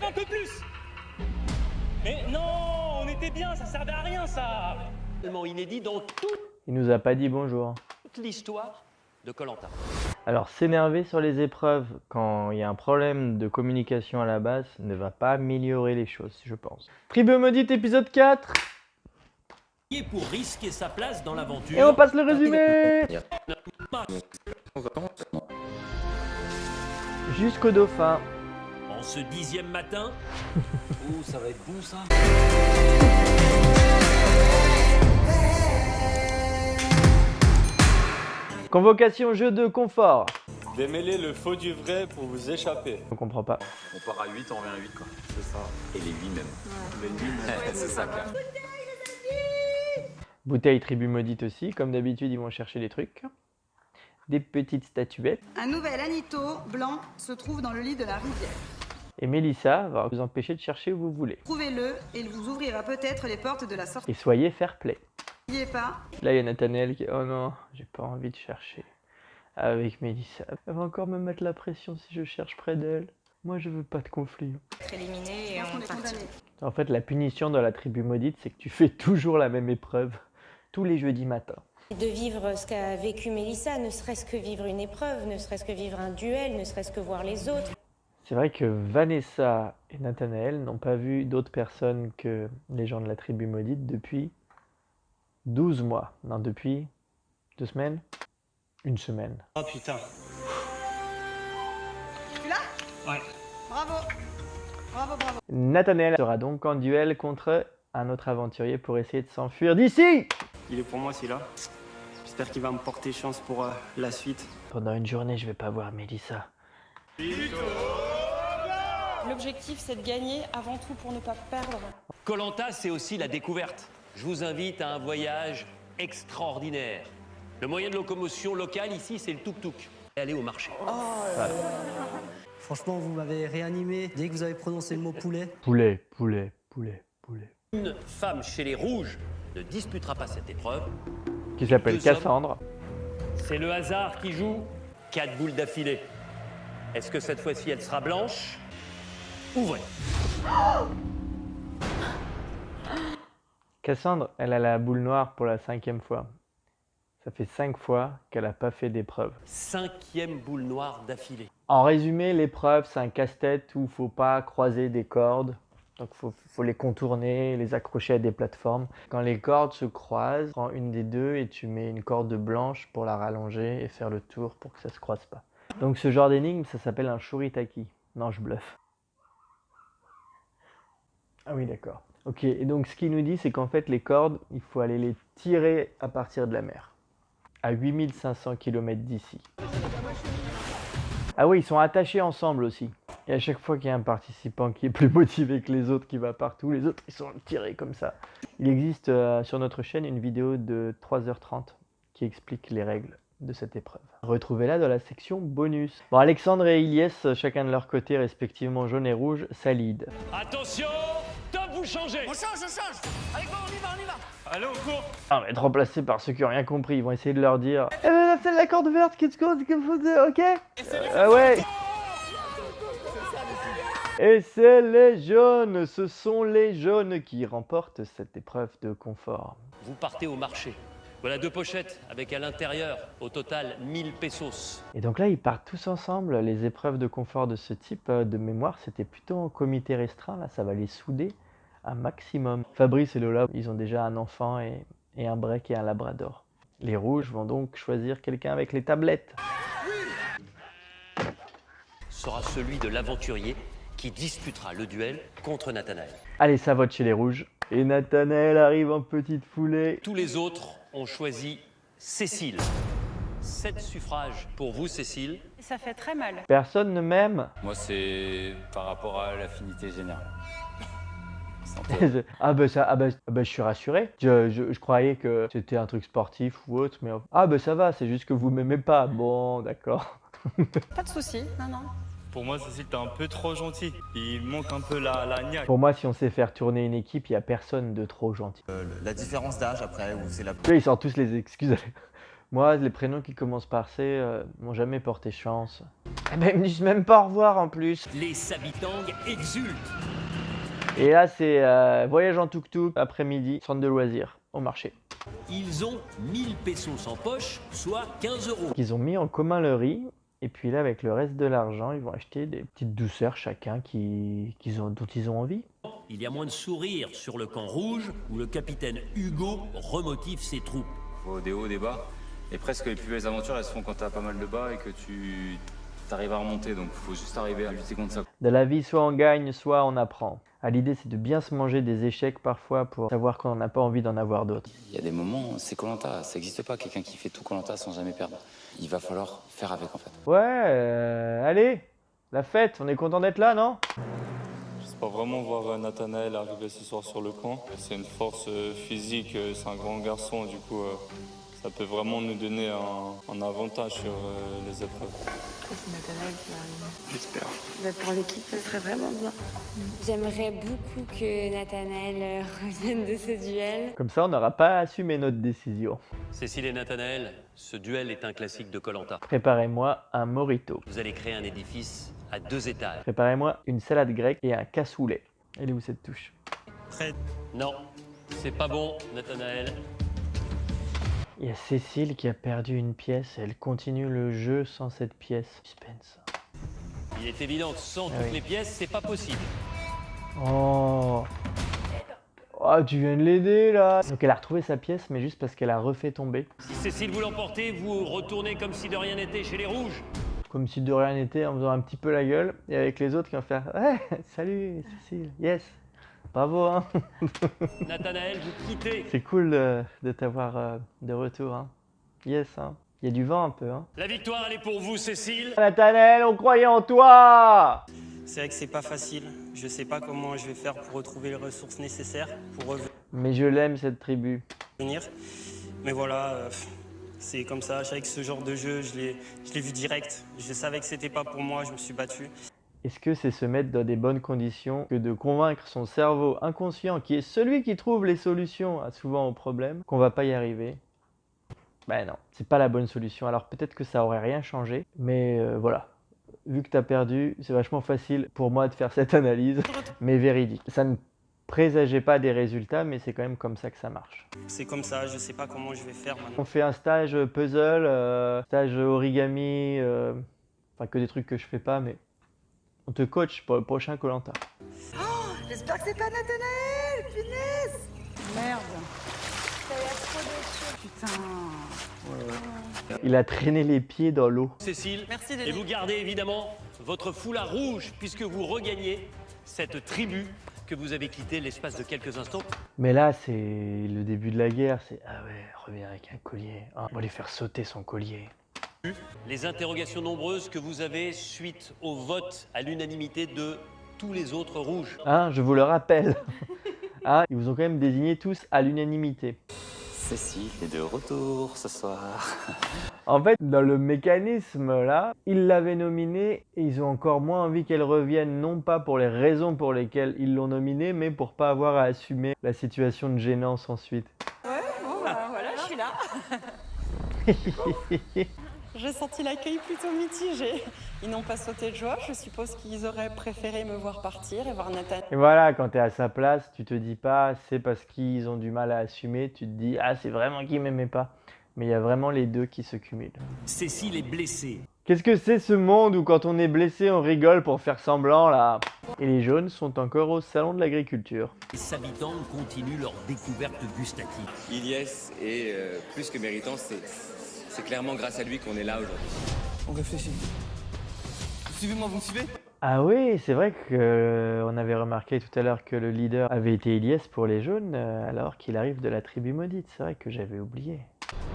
un peu plus. Mais non, on était bien, ça servait à rien ça. Tellement inédit dans toute Il nous a pas dit bonjour. l'histoire de Koh-Lanta. Alors, s'énerver sur les épreuves quand il y a un problème de communication à la base ne va pas améliorer les choses, je pense. Tribu maudite épisode 4. Pour risquer sa place dans l'aventure. Et on passe le résumé. Jusqu'au dauphin. En ce 10e matin. Oh, ça va être bon ça. Convocation jeu de confort. Démêlez le faux du vrai pour vous échapper. On comprend pas. On part à 8, on revient à 8 quoi. C'est ça. Et les 8 même. Les 8 C'est ça quoi. Bouteille tribu maudite aussi. Comme d'habitude, ils vont chercher des trucs. Des petites statuettes. Un nouvel Anito blanc se trouve dans le lit de la rivière. Et Mélissa va vous empêcher de chercher où vous voulez. Trouvez-le et il vous ouvrira peut-être les portes de la sortie. Et soyez fair play. N'oubliez pas, Là, il y a Nathanaël qui... Oh non, j'ai pas envie de chercher. Avec Mélissa. Elle va encore me mettre la pression si je cherche près d'elle. Moi, je veux pas de conflit. Être éliminé et on on est part. condamné. En fait, la punition dans la tribu maudite, c'est que tu fais toujours la même épreuve. Tous les jeudis matins. De vivre ce qu'a vécu Mélissa, ne serait-ce que vivre une épreuve, ne serait-ce que vivre un duel, ne serait-ce que voir les autres. C'est vrai que Vanessa et Nathanaël n'ont pas vu d'autres personnes que les gens de la tribu maudite depuis 12 mois. Non, depuis 2 semaines. Une semaine. Oh putain. Tu l'as? Ouais. Bravo. Bravo, bravo. Nathanaël sera donc en duel contre un autre aventurier pour essayer de s'enfuir d'ici. Il est pour moi celui-là. J'espère qu'il va me porter chance pour la suite. Pendant une journée, je vais pas voir Mélissa. L'objectif, c'est de gagner avant tout pour ne pas perdre. Koh-Lanta, c'est aussi la découverte. Je vous invite à un voyage extraordinaire. Le moyen de locomotion local ici, c'est le tuk-tuk. Et aller au marché. Franchement, vous m'avez réanimé dès que vous avez prononcé le mot poulet. Poulet, poulet, poulet, poulet. Une femme chez les rouges ne disputera pas cette épreuve. Qui s'appelle 2 hommes. Cassandre. C'est le hasard qui joue 4 boules d'affilée. Est-ce que cette fois-ci, elle sera blanche? Ouvrez. Cassandre, elle a la boule noire pour la 5e fois. Ça fait 5 fois qu'elle n'a pas fait d'épreuve. 5e boule noire d'affilée. En résumé, l'épreuve, c'est un casse-tête où il ne faut pas croiser des cordes. Donc il faut les contourner, les accrocher à des plateformes. Quand les cordes se croisent, prends une des deux et tu mets une corde blanche pour la rallonger et faire le tour pour que ça ne se croise pas. Donc ce genre d'énigme, ça s'appelle un shoritaki. Non, je bluffe. Ah oui, d'accord. Ok, et donc ce qu'il nous dit, c'est qu'en fait, les cordes, il faut aller les tirer à partir de la mer. À 8500 km d'ici. Ah oui, ils sont attachés ensemble aussi. Et à chaque fois qu'il y a un participant qui est plus motivé que les autres, qui va partout, les autres, ils sont tirés comme ça. Il existe sur notre chaîne une vidéo de 3h30 qui explique les règles de cette épreuve. Retrouvez-la dans la section bonus. Bon, Alexandre et Ilyes, chacun de leur côté, respectivement jaune et rouge, salide. Attention, top, vous changez. On change. Allez, go, on y va. Allez, on court. On va être remplacés par ceux qui n'ont rien compris. Ils vont essayer de leur dire « Eh ben, c'est la corde verte, qu'est-ce que vous dites, ok ?» Ouais. Et c'est les jaunes, ce sont les jaunes qui remportent cette épreuve de confort. Vous partez au marché. Voilà 2 pochettes avec à l'intérieur, au total, 1000 pesos. Et donc là, ils partent tous ensemble. Les épreuves de confort de ce type, de mémoire, c'était plutôt en comité restreint. Là, ça va les souder un maximum. Fabrice et Lola, ils ont déjà un enfant et un break et un labrador. Les rouges vont donc choisir quelqu'un avec les tablettes. Sera celui de l'aventurier qui disputera le duel contre Nathanaël. Allez, ça vote chez les rouges. Et Nathanaël arrive en petite foulée. Tous les autres ont choisi Cécile. 7 suffrages pour vous, Cécile. Ça fait très mal. Personne ne m'aime. Moi c'est par rapport à l'affinité générale. Je suis rassuré. Je croyais que c'était un truc sportif ou autre, mais ça va, c'est juste que vous m'aimez pas. Bon, d'accord. Pas de soucis, non. Pour moi, Cécile, t'es un peu trop gentil. Il manque un peu la niaque. Pour moi, si on sait faire tourner une équipe, il n'y a personne de trop gentil. La différence d'âge après, où c'est la... Tu vois, ils sortent tous les excuses Moi, les prénoms qui commencent par C m'ont jamais porté chance. Eh ben, ils me disent même pas au revoir en plus. Les Sabitang exultent. Et là, c'est voyage en tuk-tuk, après-midi, centre de loisirs, au marché. Ils ont 1000 pesos en poche, soit 15 €. Ils ont mis en commun le riz, et puis là, avec le reste de l'argent, ils vont acheter des petites douceurs chacun dont ils ont envie. Il y a moins de sourires sur le camp rouge, où le capitaine Hugo remotive ses troupes. Faut des hauts, des bas. Et presque les plus belles aventures, elles se font quand t'as pas mal de bas et que tu arrives à remonter. Donc faut juste arriver à lutter contre ça. Dans la vie, soit on gagne, soit on apprend. Ah, l'idée, c'est de bien se manger des échecs parfois pour savoir qu'on n'a pas envie d'en avoir d'autres. Il y a des moments, c'est Koh-Lanta. Ça n'existe pas, quelqu'un qui fait tout Koh-Lanta sans jamais perdre. Il va falloir faire avec, en fait. Ouais, allez, la fête, on est content d'être là, non? J'espère vraiment voir Nathanaël arriver ce soir sur le camp. C'est une force physique, c'est un grand garçon, du coup ça peut vraiment nous donner un avantage sur les épreuves. C'est Nathanaël qui va arriver. J'espère. Pour l'équipe, ça serait vraiment bien. J'aimerais beaucoup que Nathanaël revienne de ce duel. Comme ça, on n'aura pas à assumer notre décision. Cécile et Nathanaël, ce duel est un classique de Koh-Lanta. Préparez-moi un mojito. Vous allez créer un édifice à 2 étages. Préparez-moi une salade grecque et un cassoulet. Elle est où cette touche? Prêt. Non, c'est pas bon, Nathanaël. Il y a Cécile qui a perdu une pièce. Elle continue le jeu sans cette pièce. Suspense. Il est évident que sans toutes oui. les pièces, c'est pas possible. Oh. Oh, tu viens de l'aider là. Donc elle a retrouvé sa pièce, mais juste parce qu'elle a refait tomber. Si Cécile vous l'emportez, vous retournez comme si de rien n'était chez les Rouges. Comme si de rien n'était, en faisant un petit peu la gueule. Et avec les autres qui vont faire ouais, salut Cécile, yes. Bravo, hein. Nathanaël, vous quittez. C'est cool de t'avoir de retour, hein. Yes, hein. Il y a du vent un peu, hein. La victoire, elle est pour vous, Cécile. Nathanaël, on croyait en toi. C'est vrai que c'est pas facile. Je sais pas comment je vais faire pour retrouver les ressources nécessaires pour Mais je l'aime, cette tribu. revenir. Mais voilà, c'est comme ça. Je savais que ce genre de jeu, je l'ai vu direct. Je savais que c'était pas pour moi, je me suis battu. Est-ce que c'est se mettre dans des bonnes conditions que de convaincre son cerveau inconscient, qui est celui qui trouve les solutions à souvent aux problèmes, qu'on va pas y arriver? Ben non, c'est pas la bonne solution. Alors peut-être que ça aurait rien changé, mais voilà. Vu que tu as perdu, c'est vachement facile pour moi de faire cette analyse, mais véridique. Ça ne présageait pas des résultats, mais c'est quand même comme ça que ça marche. C'est comme ça, je sais pas comment je vais faire maintenant. On fait un stage puzzle, stage origami, enfin que des trucs que je fais pas, mais on te coach pour le prochain Koh-Lanta. Oh, j'espère que c'est pas Nathanaël, punaise. Merde. Ça a l'air trop déçu. Putain. Il a traîné les pieds dans l'eau. Cécile, Merci, et Denis. vous gardez évidemment votre foulard rouge puisque vous regagnez cette tribu que vous avez quittée l'espace de quelques instants. Mais là, c'est le début de la guerre, c'est ah ouais, reviens avec un collier. Ah, on va lui faire sauter son collier. Les interrogations nombreuses que vous avez suite au vote à l'unanimité de tous les autres rouges. Hein, je vous le rappelle. Hein, ils vous ont quand même désigné tous à l'unanimité. Cécile est de retour ce soir. En fait, dans le mécanisme là, ils l'avaient nominée et ils ont encore moins envie qu'elle revienne, non pas pour les raisons pour lesquelles ils l'ont nominée, mais pour pas avoir à assumer la situation de gênance ensuite. Ouais, bon, bah, voilà, je suis là. J'ai senti l'accueil plutôt mitigé. Ils n'ont pas sauté de joie. Je suppose qu'ils auraient préféré me voir partir et voir Nathan. Et voilà, quand tu es à sa place, tu te dis pas c'est parce qu'ils ont du mal à assumer, tu te dis ah c'est vraiment qu'ils m'aimaient pas. Mais il y a vraiment les deux qui se cumulent. Cécile est blessée. Qu'est-ce que c'est ce monde où quand on est blessé on rigole pour faire semblant là? Et les jaunes sont encore au salon de l'agriculture. Les habitants continuent leur découverte gustative. Ilyes est plus que méritant, c'est clairement grâce à lui qu'on est là aujourd'hui. On réfléchit. Suivez-moi, vous me suivez? Ah oui, c'est vrai qu'on avait remarqué tout à l'heure que le leader avait été Ilyes pour les jaunes, alors qu'il arrive de la tribu maudite. C'est vrai que j'avais oublié.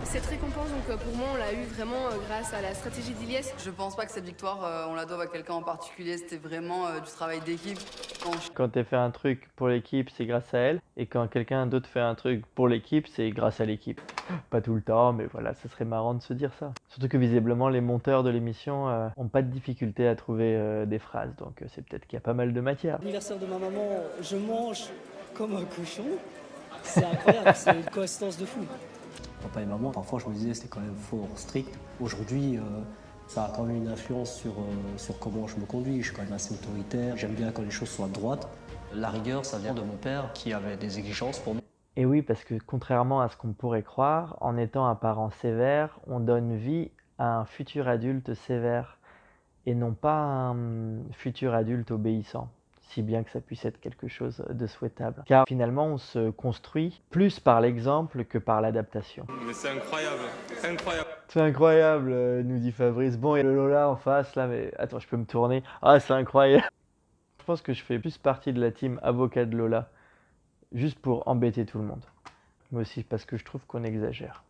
Cette récompense, donc, pour moi, on l'a eu vraiment grâce à la stratégie d'Ilyes. Je pense pas que cette victoire, on la doive à quelqu'un en particulier. C'était vraiment du travail d'équipe. Quand tu fait un truc pour l'équipe, c'est grâce à elle. Et quand quelqu'un d'autre fait un truc pour l'équipe, c'est grâce à l'équipe. Pas tout le temps, mais voilà, ça serait marrant de se dire ça. Surtout que visiblement, les monteurs de l'émission ont pas de difficulté à trouver des phrases. Donc c'est peut-être qu'il y a pas mal de matière. L'anniversaire de ma maman, je mange comme un cochon. C'est incroyable, c'est une coïncidence de fou. Papa et maman, parfois je me disais c'était quand même fort strict. Aujourd'hui, ça a quand même une influence sur comment je me conduis. Je suis quand même assez autoritaire, j'aime bien quand les choses soient droites. La rigueur, ça vient de mon père qui avait des exigences pour moi. Et oui, parce que contrairement à ce qu'on pourrait croire, en étant un parent sévère, on donne vie à un futur adulte sévère et non pas un futur adulte obéissant, si bien que ça puisse être quelque chose de souhaitable. Car finalement, on se construit plus par l'exemple que par l'adaptation. Mais c'est incroyable, incroyable. C'est incroyable, nous dit Fabrice. Bon, et le Lola en face, là, mais attends, je peux me tourner. Ah, c'est incroyable. Je pense que je fais plus partie de la team avocat de Lola, juste pour embêter tout le monde. Mais aussi parce que je trouve qu'on exagère.